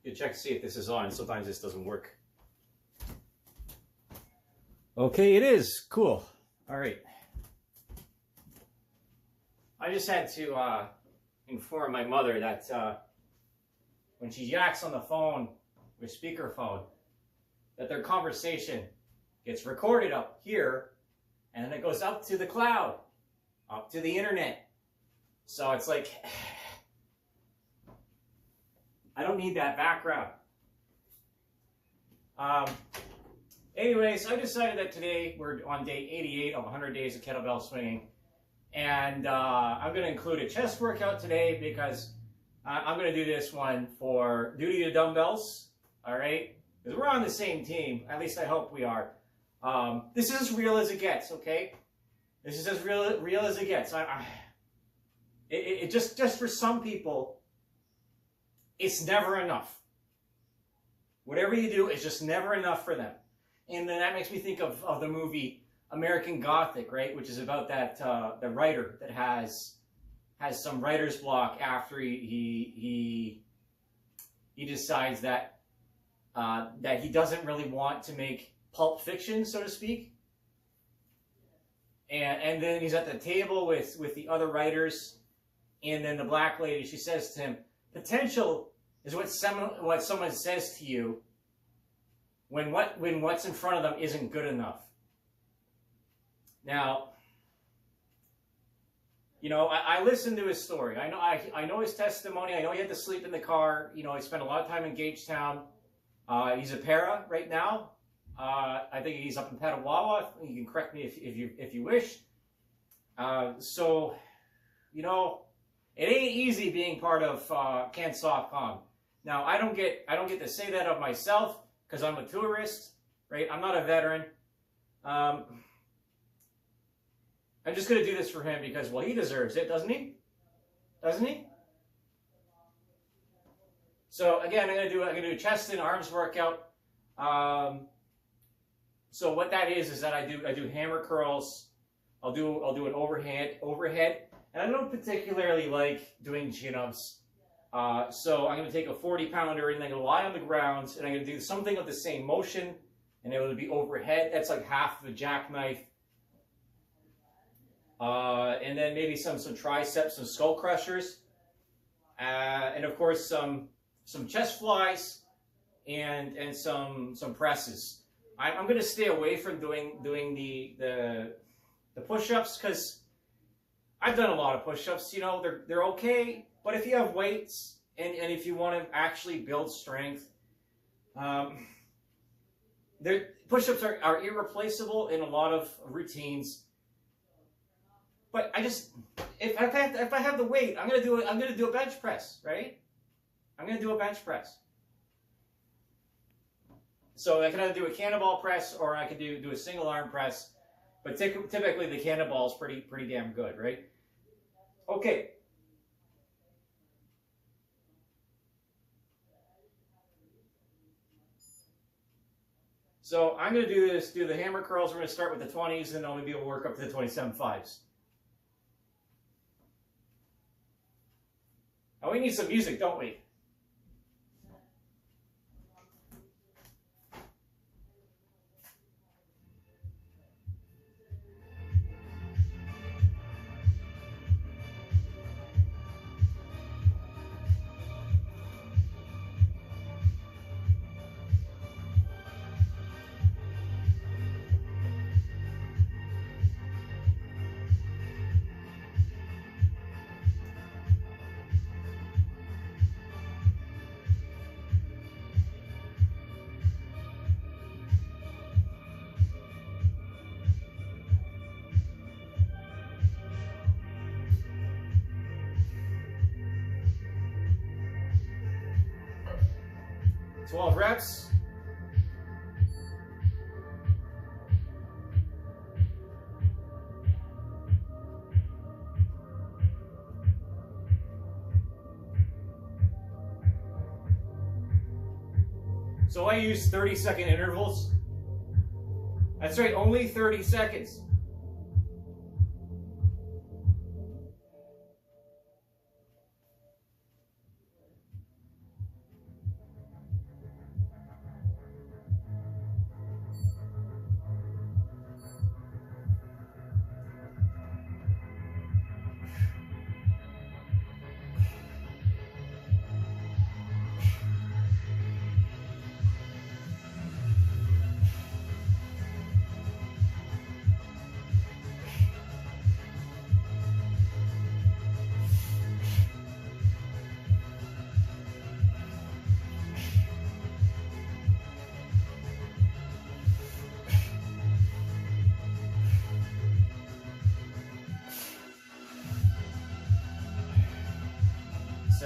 You check to see if this is on. Sometimes this doesn't work. Okay, it is. Cool. All right. I just had to inform my mother that when she yaks on the phone with speakerphone, that their conversation gets recorded up here, and then it goes up to the cloud, up to the internet. So it's like, I don't need that background. Anyways, I decided that today we're on day 88 of 100 days of kettlebell swinging. And I'm going to include a chest workout today because I'm going to do this one for duty to dumbbells. All right? Because we're on the same team. At least I hope we are. This is as real as it gets, okay? This is as real as it gets. It just for some people, it's never enough. Whatever you do is just never enough for them. And then that makes me think of the movie American Gothic, right? Which is about that the writer that has some writer's block after he decides that that he doesn't really want to make pulp fiction, so to speak. And then he's at the table with the other writers, and then the black lady, she says to him, potential is what someone says to you when what's in front of them isn't good enough. Now, you know, I listened to his story. I know his testimony. I know he had to sleep in the car. You know, he spent a lot of time in Gagetown. He's a para right now. I think he's up in Petawawa. You can correct me if you wish. So, you know, it ain't easy being part of CanSoftCom. Now, I don't get to say that of myself because I'm a tourist, right? I'm not a veteran. I'm just going to do this for him because, well, he deserves it, doesn't he? Doesn't he? So again, I'm going to do a chest and arms workout. So what that is that I do hammer curls. I'll do an overhead, and I don't particularly like doing chin-ups. So I'm going to take a 40-pounder and I'm going to lie on the ground and I'm going to do something of the same motion, and it will be overhead. That's like half of a jackknife. And then maybe some triceps, some skull crushers, and of course some chest flies and some presses. I'm going to stay away from doing the push-ups because I've done a lot of push-ups. You know, they're okay, but if you have weights and if you want to actually build strength, push-ups are irreplaceable in a lot of routines. But if I have the weight, I'm gonna do a bench press, right? I'm gonna do a bench press. So I can either do a cannonball press or I could do a single arm press. But typically the cannonball is pretty damn good, right? Okay. So I'm gonna do the hammer curls. We're gonna start with the 20s, and then maybe we'll work up to the 27.5s. Oh, we need some music, don't we? Twelve reps. So I use 30-second intervals. That's right, only 30 seconds.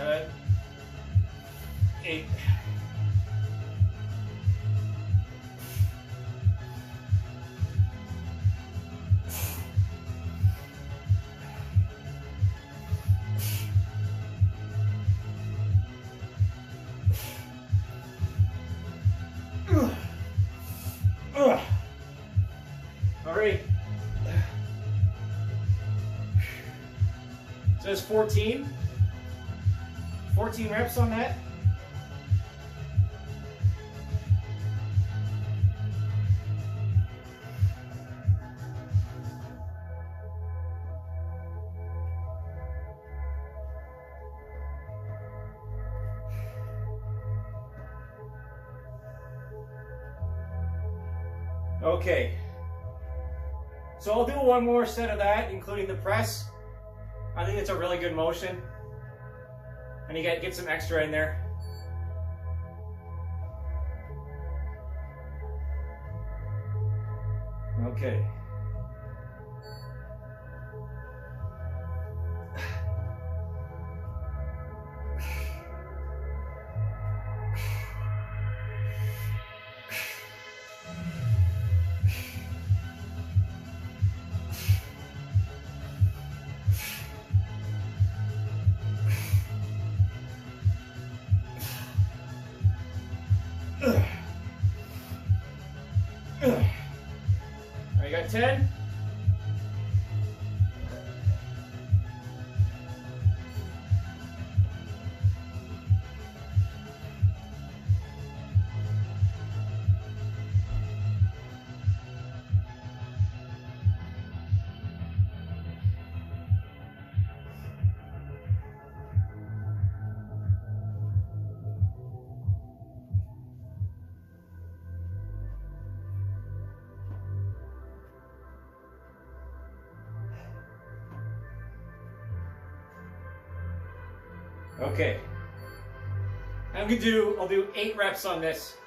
7, 8. All right. So it's 14. 14 reps on that. Okay. So I'll do one more set of that, including the press. I think it's a really good motion. And you get some extra in there. Okay. All right, you got 10? Okay. I'll do 8 reps on this.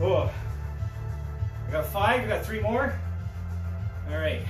Oh, I got 5, I got 3 more. All right.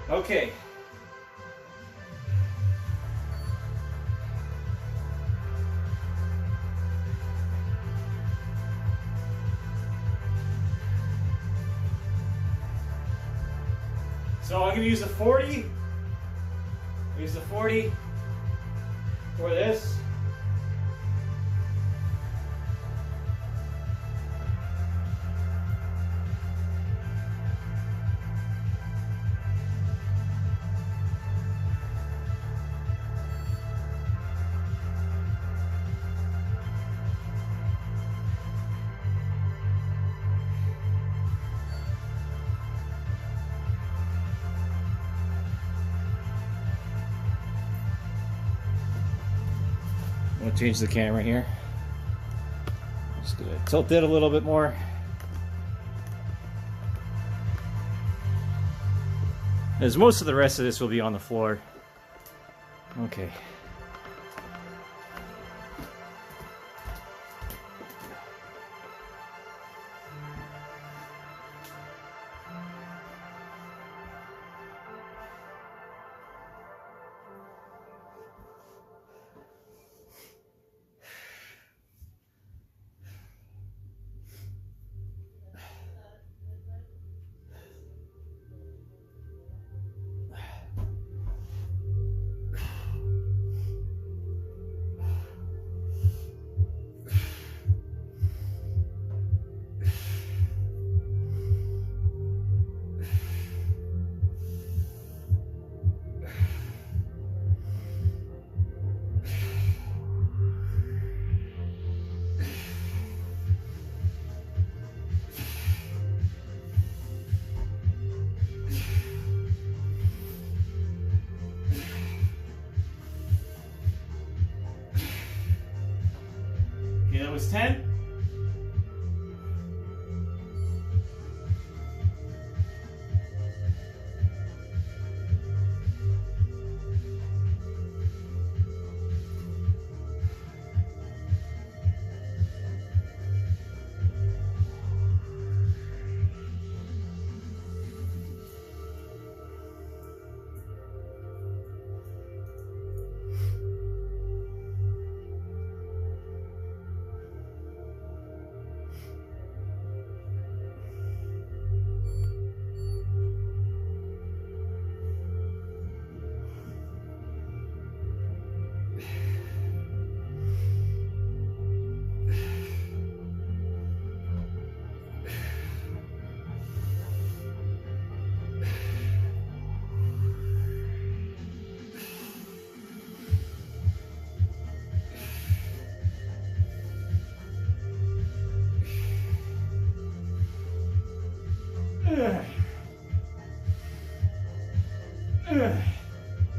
Okay. So I'm going to use the 40. Use the 40 for this. I'm going to change the camera here. Just going to tilt it a little bit more. As most of the rest of this will be on the floor. Okay. 10.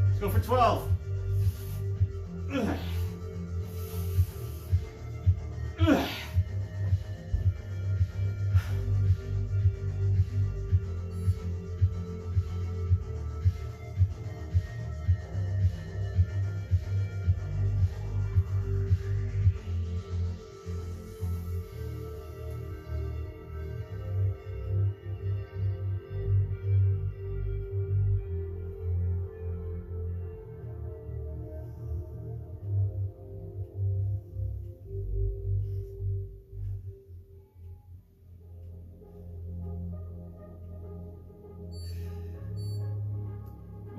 Let's go for 12.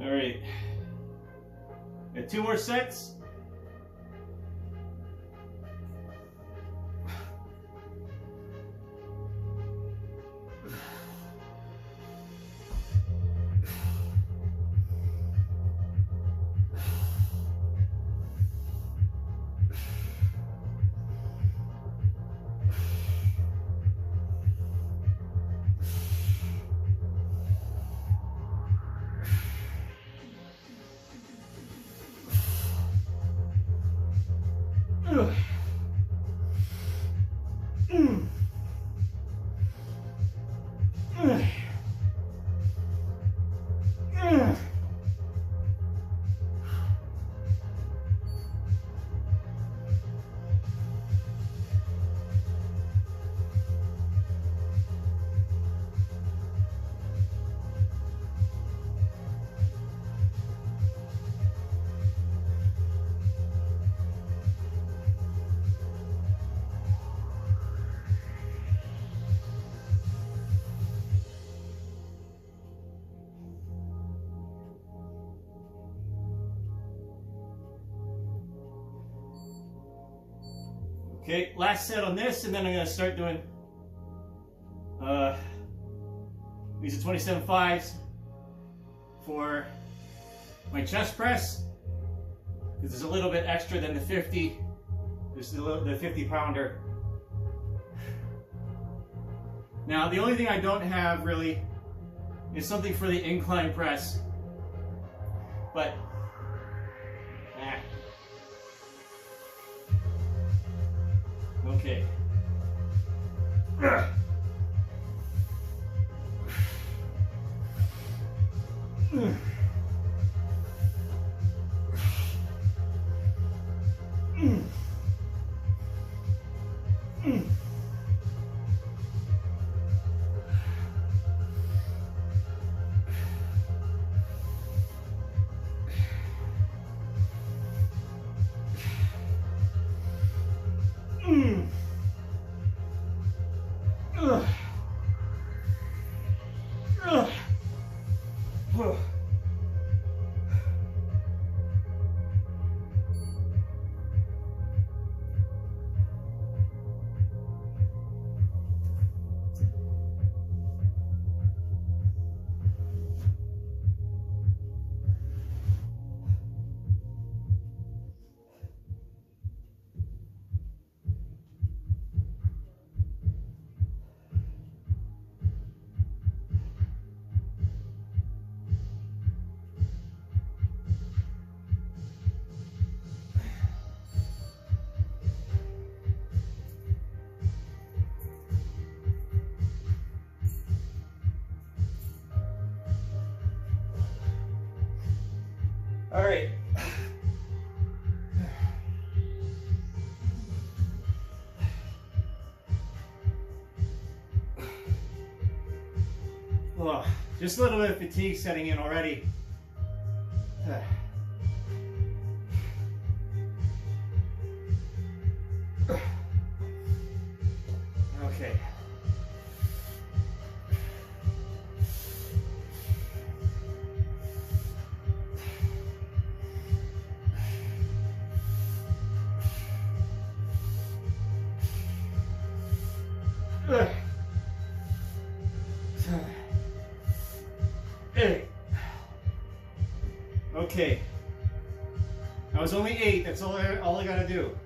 All right, got 2 more sets. Okay, last set on this, and then I'm going to start doing these are 27 fives for my chest press, because it's a little bit extra than the 50. This is the 50 pounder. Now, the only thing I don't have really is something for the incline press, but okay. All right. Oh, just a little bit of fatigue setting in already. Okay. Okay. That was only 8. That's all I gotta do.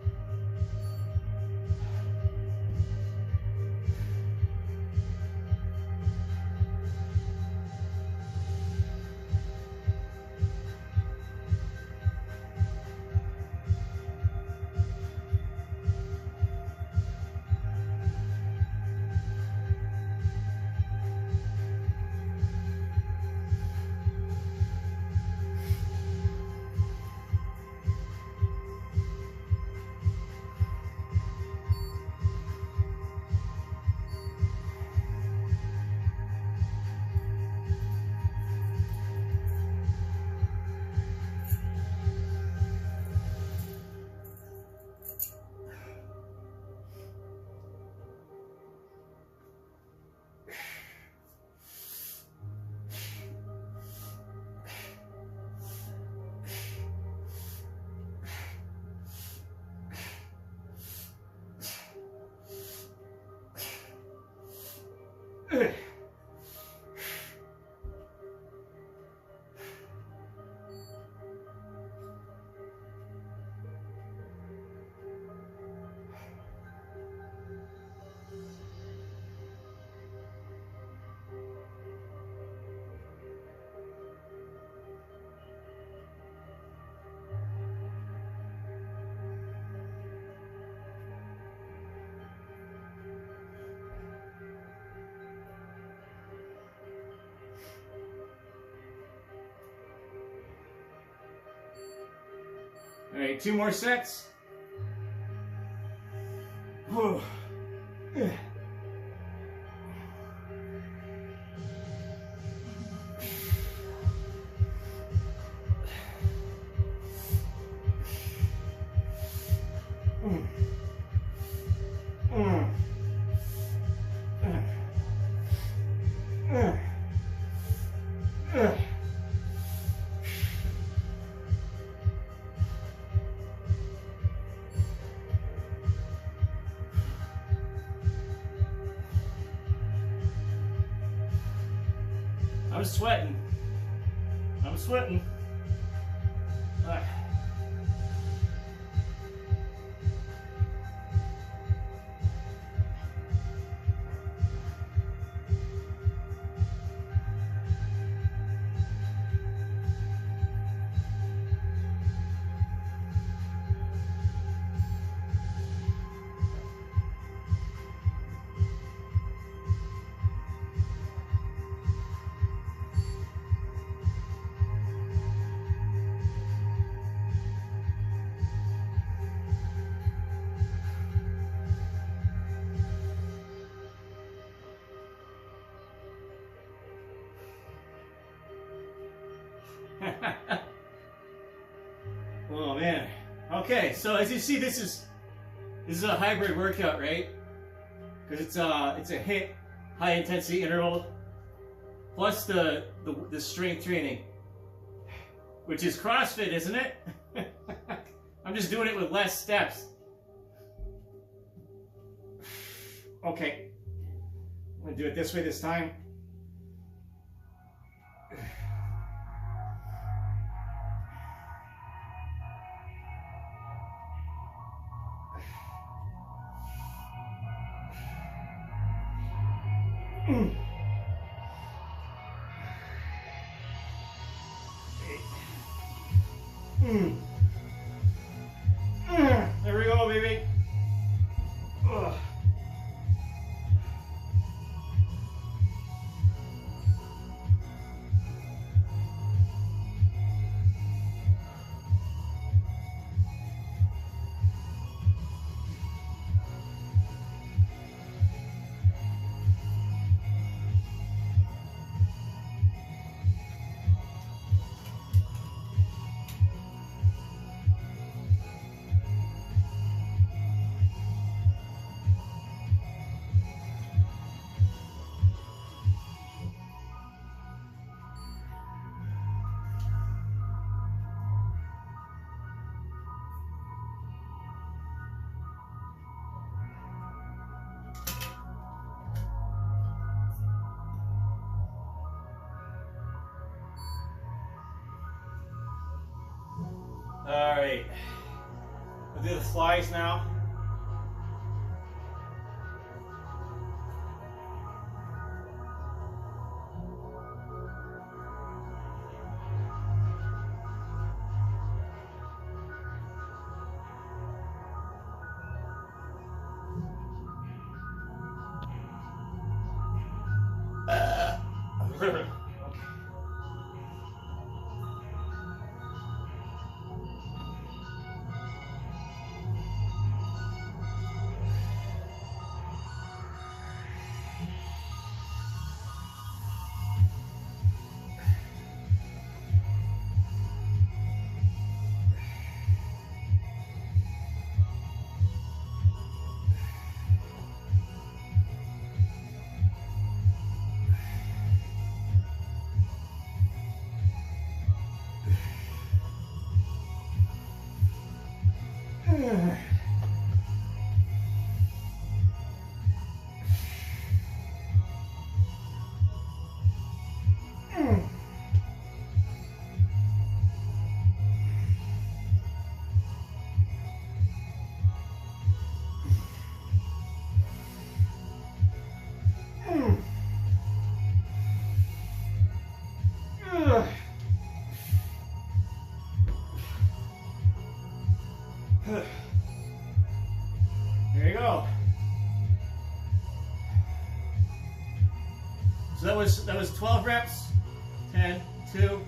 All right, 2 more sets. Whew. I'm sweating. I'm sweating. Oh man. Okay, so as you see, this is a hybrid workout, right? Because it's a HIIT, high intensity interval, plus the strength training, which is CrossFit, isn't it? I'm just doing it with less steps. Okay, I'm gonna do it this way this time. There we go, baby. Ugh. All right. We'll do the flies now. There you go. So that was 12 reps. 10, 2.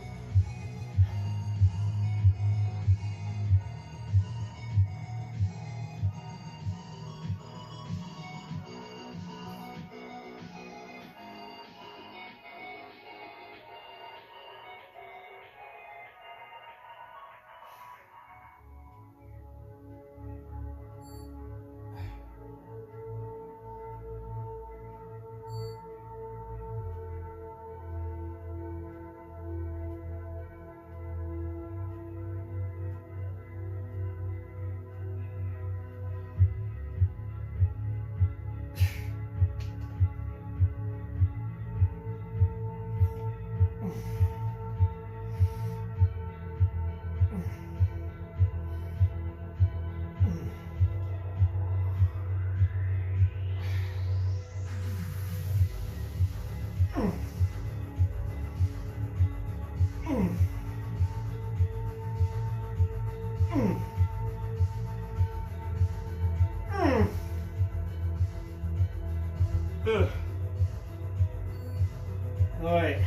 All right.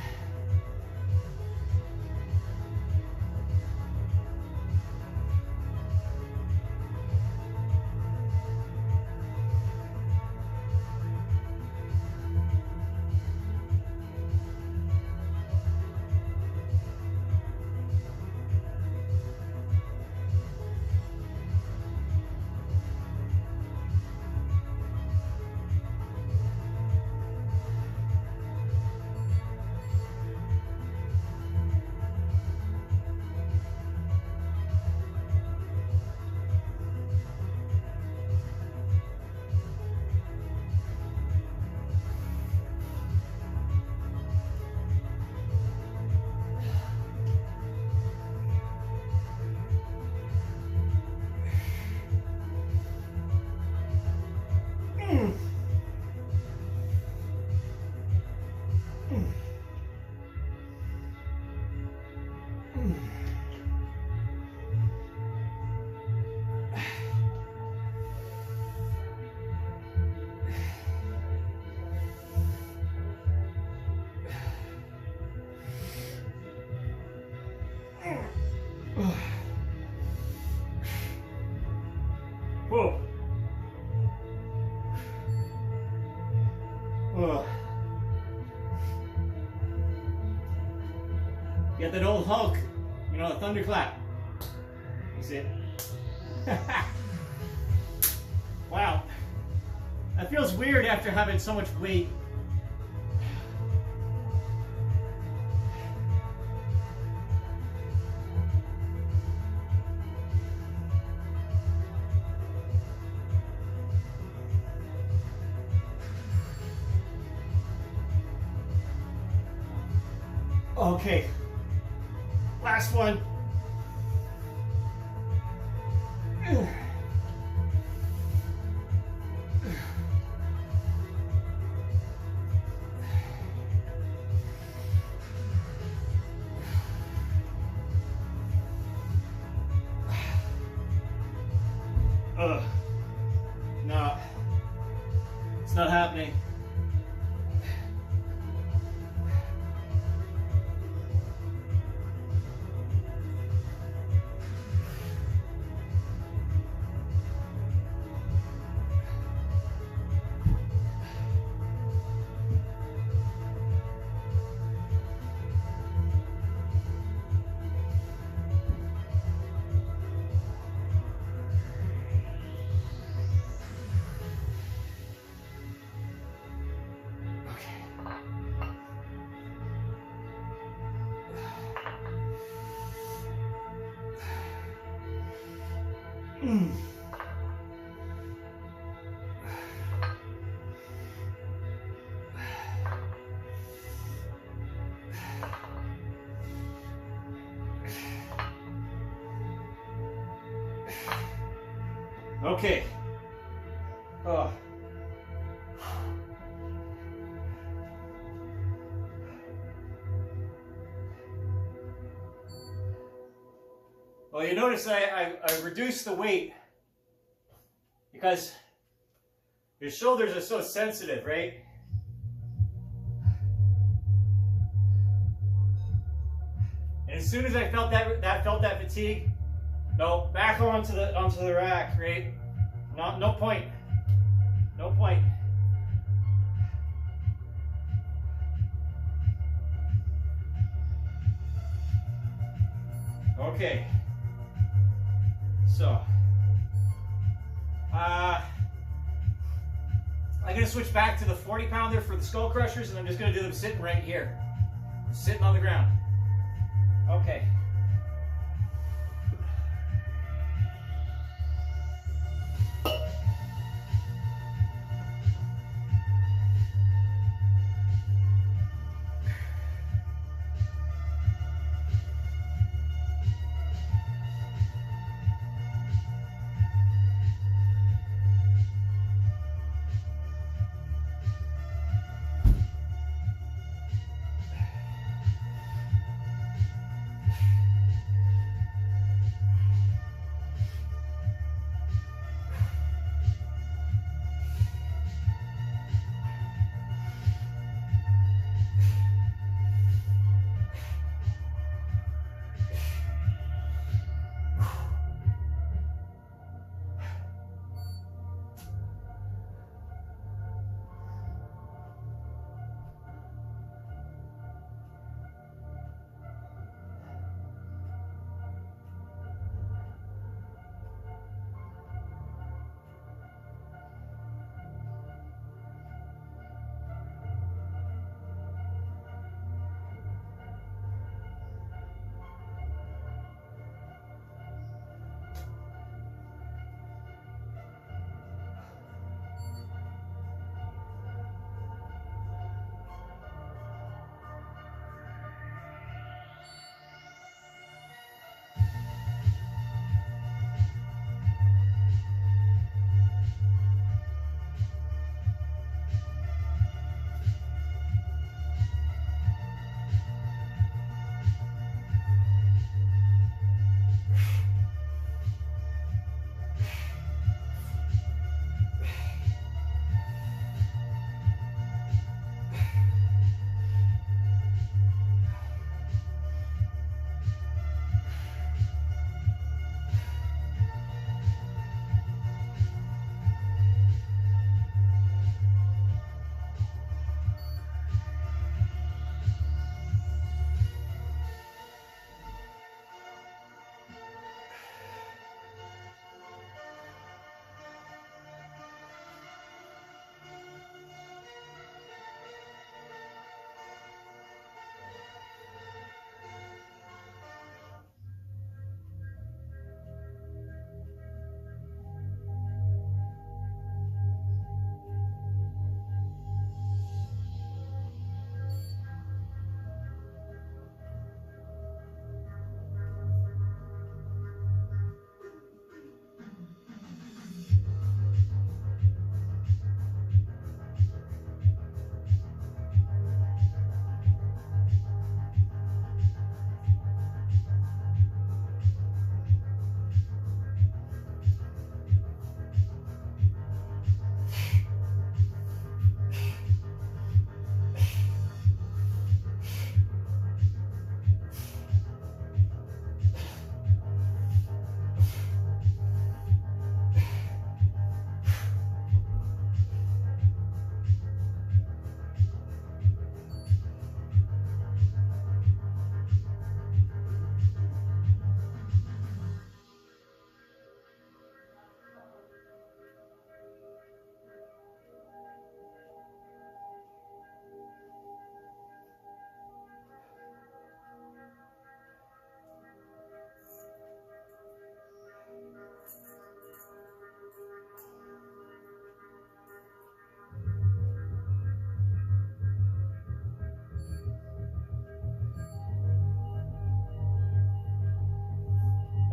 Whoa. Whoa. Get that old Hulk, you know, the thunderclap. You see it? Wow. That feels weird after having so much weight. Okay, last one. Okay. Oh. Well, you notice I reduced the weight because your shoulders are so sensitive, right? And as soon as I felt that fatigue, no, back onto the rack, right? No point. No point. Okay. So, I'm going to switch back to the 40-pounder for the skull crushers, and I'm just going to do them sitting right here. Sitting on the ground. Okay.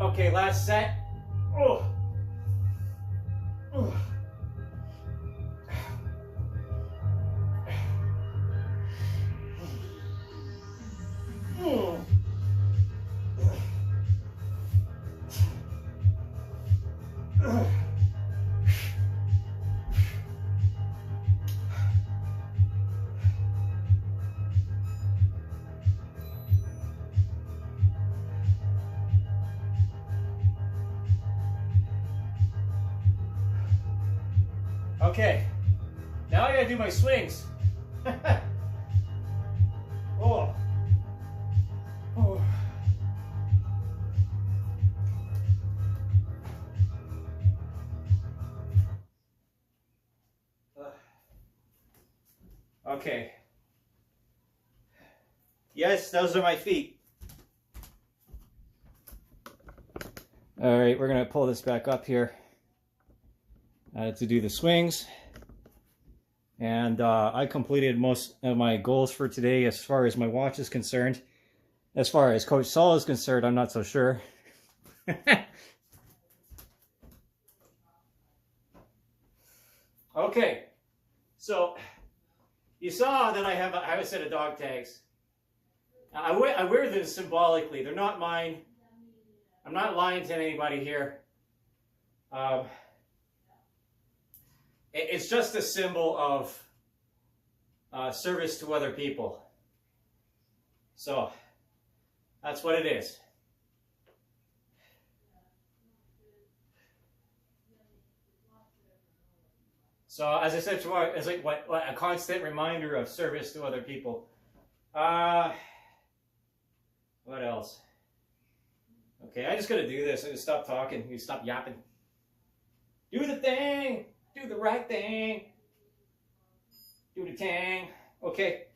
Okay, last set. Oh. Oh. Okay, now I gotta do my swings. Oh. Oh. Okay. Yes, those are my feet. All right, we're gonna pull this back up here to do the swings. And I completed most of my goals for today as far as my watch is concerned. As far as Coach Saul is concerned, I'm not so sure. Okay, so you saw that I have a set of dog tags. I wear them symbolically. They're not mine. I'm not lying to anybody here. It's just a symbol of service to other people. So that's what it is. So as I said before, it's like what a constant reminder of service to other people. What else? Okay, I just gotta do this. I just stop talking. You stop yapping. Do the thing. Do the right thing. Do the tang. Okay.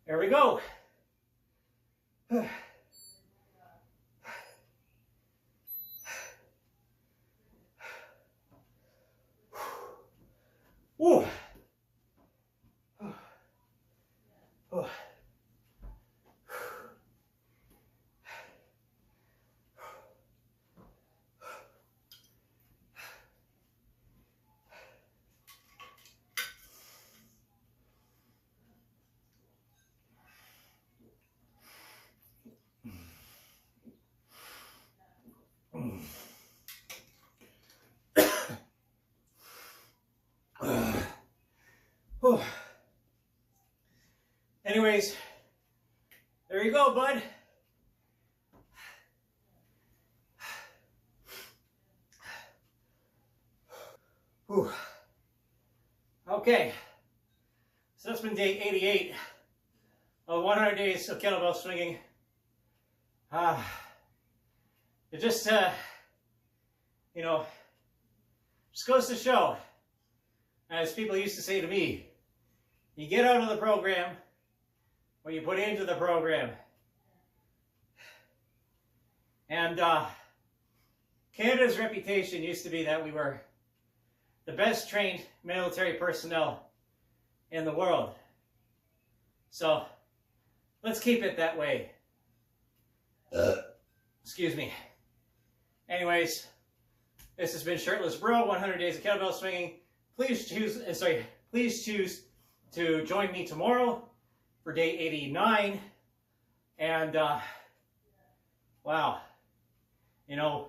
There we go. Ooh. anyways, there you go, bud. Whew. Okay, so that's been day 88 of 100 days of kettlebell swinging. It just, you know, just goes to show, as people used to say to me, you get out of the program what you put into the program. And Canada's reputation used to be that we were the best trained military personnel in the world. So let's keep it that way. Excuse me. Anyways, this has been Shirtless Bro, 100 Days of Kettlebell Swinging. Please choose to join me tomorrow for day 89. And, wow, you know,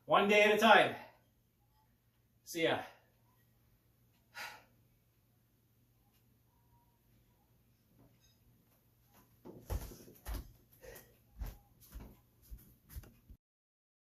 one day at a time. See ya.